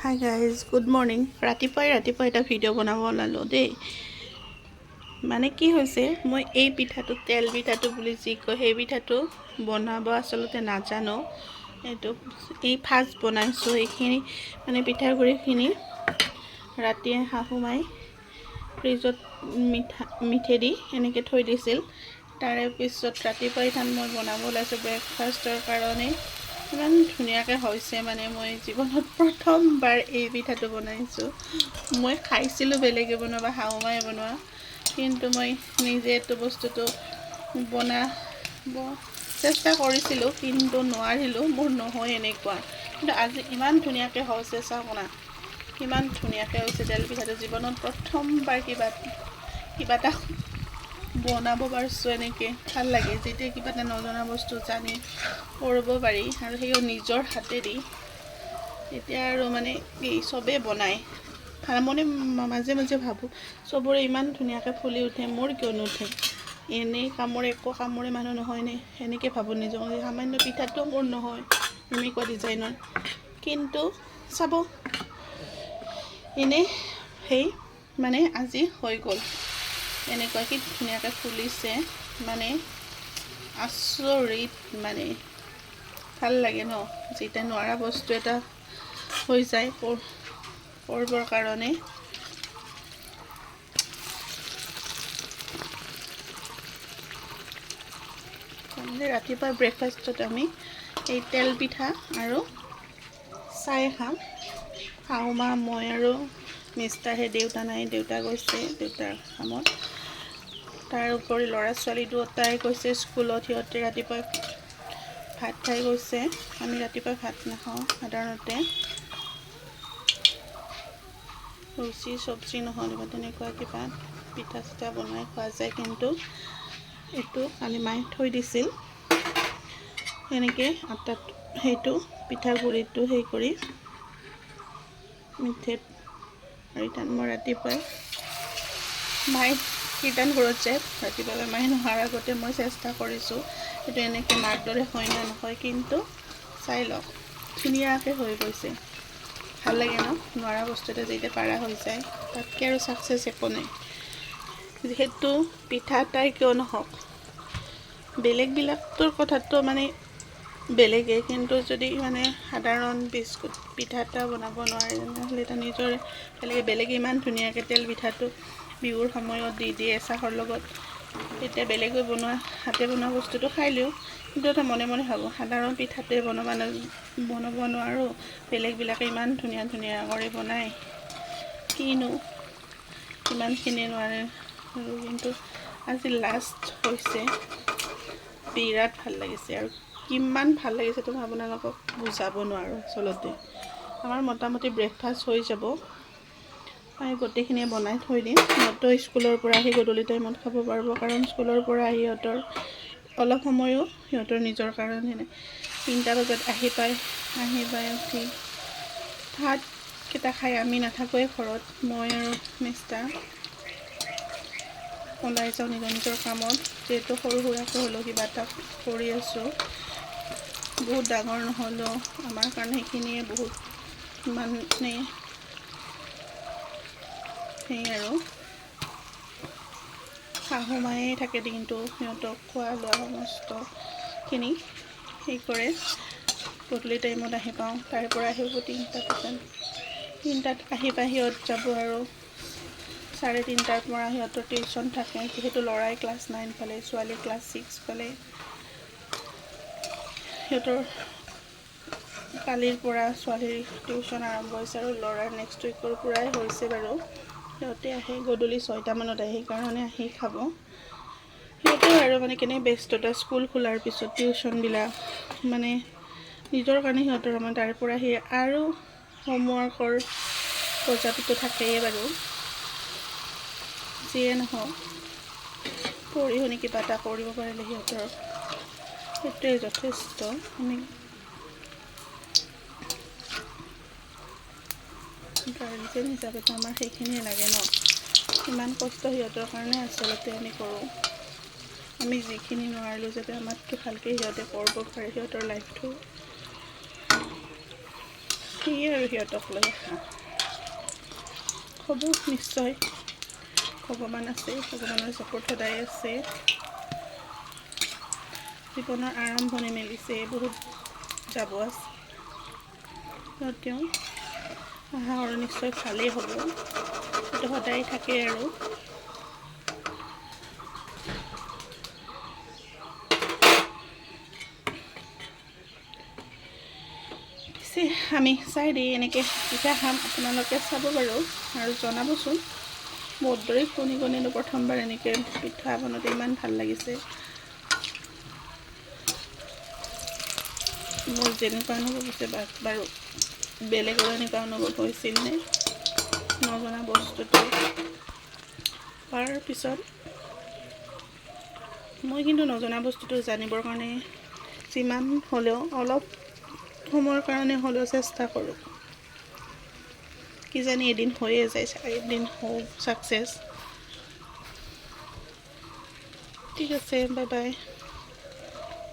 Hi guys, good morning. ৰাতিপুৱাই এটা video' বনাব ওলালোঁ দেই। মানে কি হৈছে, মই এই পিঠাটো তেল পিঠাটো বুলি যি কয় সেই পিঠাটো বনাব আচলতে নাজানো। এই ফাৰ্ষ্ট বনাইছোঁ। এইখিনি মানে পিঠাগুড়িখিনি ৰাতিয়ে শাহু মাই ফ্ৰিজত মিঠেই দি এনেকৈ থৈ দিছিল। তাৰে পিছত ৰাতিপুৱাই মই বনাব ওলাইছোঁ ব্ৰেকফাষ্টৰ কাৰণে। ইমান ধুনীয়াকৈ হৈছে, মানে মই জীৱনত প্ৰথমবাৰ এই পিঠাটো বনাইছোঁ। মই খাইছিলোঁ বেলেগে বনোৱা বা শাহু মায়ে বনোৱা, কিন্তু মই নিজে এইটো বস্তুটো বনাব চেষ্টা কৰিছিলোঁ, কিন্তু নোৱাৰিলোঁ। মোৰ নহয় এনেকুৱা, কিন্তু আজি ইমান ধুনীয়াকৈ হৈছে। চাওক না, কিমান ধুনীয়াকৈ হৈছে তেল পিঠাটো। জীৱনত প্ৰথমবাৰ কিবা এটা বনাব পাৰিছোঁ। এনেকৈ ভাল লাগে যেতিয়া কিবা এটা নজনা বস্তু জানি কৰিব পাৰি, আৰু সেইও নিজৰ হাতেদি। এতিয়া আৰু মানে চবেই বনায়। মানে মাজে মাজে ভাবোঁ, চবৰে ইমান ধুনীয়াকৈ ফুলি উঠে, মোৰ কিয় নুঠে? এনেই একো কামৰে মানুহ নহয়নে? এনেকৈ ভাবোঁ নিজকে। সামান্য পিঠাটো মোৰ নহয় এনেকুৱা ডিজাইনৰ, কিন্তু চাব এনেই মানে আজি হৈ গ'ল। এনেকুৱা কি ধুনীয়াকৈ ফুলিছে, মানে আচৰিত। মানে ভাল লাগে ন, যেতিয়া নোৱাৰা বস্তু এটা হৈ যায় কৰিবৰ কাৰণে। ৰাতিপুৱা ব্ৰেকফাষ্টত আমি এই তেল পিঠা আৰু চাই খাম। শাহু মা, মই আৰু মিষ্টাৰহে। দেউতা নাই, দেউতা গৈছে দেউতাৰ কামত। তাৰ উপৰি ল'ৰা ছোৱালী দুয়োটাই গৈছে স্কুলত। সিহঁতে ৰাতিপুৱাই ভাত খাই গৈছে। আমি ৰাতিপুৱা ভাত নাখাওঁ সাধাৰণতে। ৰুচি চব্জি নহ'লে বা তেনেকুৱা কিবা পিঠা চিঠা বনাই খোৱা যায়, কিন্তু এইটো কালি মায়ে থৈ দিছিল। সেনেকৈ আটাত পিঠাগুড়িটো কৰি মিঠেত মই ৰাতিপুৱাই মায়ে কীৰ্তন ঘৰত যায়। ৰাতিপুৱাই মায়ে নোহোৱাৰ আগতে মই চেষ্টা কৰিছোঁ এইটো এনেকৈ মাৰ দৰে হয় নে নহয়, কিন্তু চাই লওক ধুনীয়াকৈ হৈ গৈছে। ভাল লাগে ন, নোৱাৰা বস্তু এটা যেতিয়া পাৰা হৈ যায়, তাতকৈ আৰু ছাকচেছ একো নাই। যিহেতু পিঠা এটাই কিয় নহওক, বেলেগবিলাকটোৰ কথাটো মানে বেলেগেই, কিন্তু যদি মানে সাধাৰণ বিস্কুট পিঠা এটা বনাব নোৱাৰে, তেনেহ'লে এটা নিজৰে বেলেগে ইমান ধুনীয়াকৈ তেল পিঠাটো বিহুৰ সময়ত দি দিয়ে চাহৰ লগত। তেতিয়া বেলেগে হাতে বনোৱা বস্তুটো খাই লিওঁ, কিন্তু এটা মনে মনে ভাবোঁ সাধাৰণ পিঠাটোৱে বনাব নোৱাৰোঁ, বেলেগবিলাকে ইমান ধুনীয়া কৰি বনায়, কিনো ইমানখিনি নোৱাৰে। আৰু কিন্তু আজি লাষ্ট হৈছে, বিৰাট ভাল লাগিছে। আৰু কিমান ভাল লাগিছে তো মই আপোনালোকক বুজাব নোৱাৰোঁ। আচলতে আমাৰ মোটামুটি ব্ৰেকফাষ্ট হৈ যাব। মই গোটেইখিনিয়ে বনাই থৈ দিম। সিহঁতৰ স্কুলৰ পৰা আহি গধূলি টাইমত খাব পাৰিব, কাৰণ স্কুলৰ পৰা আহি সিহঁতৰ অলপ সময়ো সিহঁতৰ নিজৰ কাৰণে 3টা বজাত আহি পায় উঠি ভাতকেইটা খাই আমি নাথাকোঁৱেই ঘৰত। মই আৰু মিষ্টাৰ ওলাই যাওঁ নিজৰ কামত। যিহেতু সৰু সুৰাকৈ হ'লেও কিবা এটা কৰি আছোঁ, বহুত ডাঙৰ নহ'লেও আমাৰ কাৰণে সেইখিনিয়ে বহুত মানে আৰু শাহু মায়ে থাকে দিনটো, সিহঁতক খোৱা লোৱা সমস্তখিনি কৰে। গধূলি টাইমত আহি পাওঁ, তাৰ পৰা আহিব 3টাত আহি বাহিৰত যাব, আৰু 3:30টাৰ পৰা সিহঁতৰ টিউশ্যন থাকে। যিহেতু ল'ৰাই ক্লাছ 9 পালে, ছোৱালী ক্লাছ 6 পালে। সিহঁতৰ কালিৰ পৰা ছোৱালীৰ টিউশ্যন আৰম্ভ হৈছে, আৰু ল'ৰাৰ নেক্সট উইকৰ পৰাই হৈছে বাৰু। সিহঁতে আহে গধূলি 6টামানত আহে, সেইকাৰণে আহি খাব। সিহঁতেও আৰু মানে ব্যস্ততা, স্কুল খোলাৰ পিছত টিউশ্যনবিলাক মানে নিজৰ কাৰণে সিহঁতৰ সময়। তাৰ পৰা আহি আৰু হোমৱৰ্কৰ বজাৰটোতো থাকেই বাৰু। যিয়ে নহওক, পঢ়ি শুনি কিবা এটা কৰিব পাৰিলে সিহঁতৰ সেইটোৱে যথেষ্ট। আমি গাৰ্জেন হিচাপেতো আমাৰ সেইখিনিয়ে লাগে ন। ইমান কষ্ট সিহঁতৰ কাৰণে আচলতে আমি কৰোঁ। আমি যিখিনি নোৱাৰিলোঁ যাতে আমাতকৈ ভালকৈ সিহঁতে কৰিব পাৰে সিহঁতৰ লাইফটো। সেয়ে আৰু সিহঁতক লৈ হ'ব নিশ্চয় ভগৱান আছে, ভগৱানৰ চাপৰ্ট সদায় আছে। জীৱনৰ আৰম্ভণি মেলিছে, বহুত যাব আছে, তেওঁ আশা কৰোঁ নিশ্চয় ভালেই হ'ব, সেইটো সদায় থাকে আৰু পিছে আমি চাই দি এনেকৈ পিঠা খাম, আপোনালোকে চাব বাৰু আৰু জনাবচোন। বহুত দৰে শুনিলোঁ প্ৰথমবাৰ এনেকৈ পিঠা বনাওঁতে ইমান ভাল লাগিছে। মোৰ যেনেকুৱা অনুভৱ হৈছে বাৰু বেলেগৰ এনেকুৱা অনুভৱ হৈছিল নে নজনা বস্তুটো হোৱাৰ পিছত মই কিন্তু নজনা বস্তুটো জানিবৰ কাৰণে যিমান হ'লেও অলপ সময়ৰ কাৰণে হ'লেও চেষ্টা কৰোঁ, কিজানি এদিন হৈয়ে যায়, এদিন হওঁ ছাকচেছ। ঠিক আছে, বাই বাই।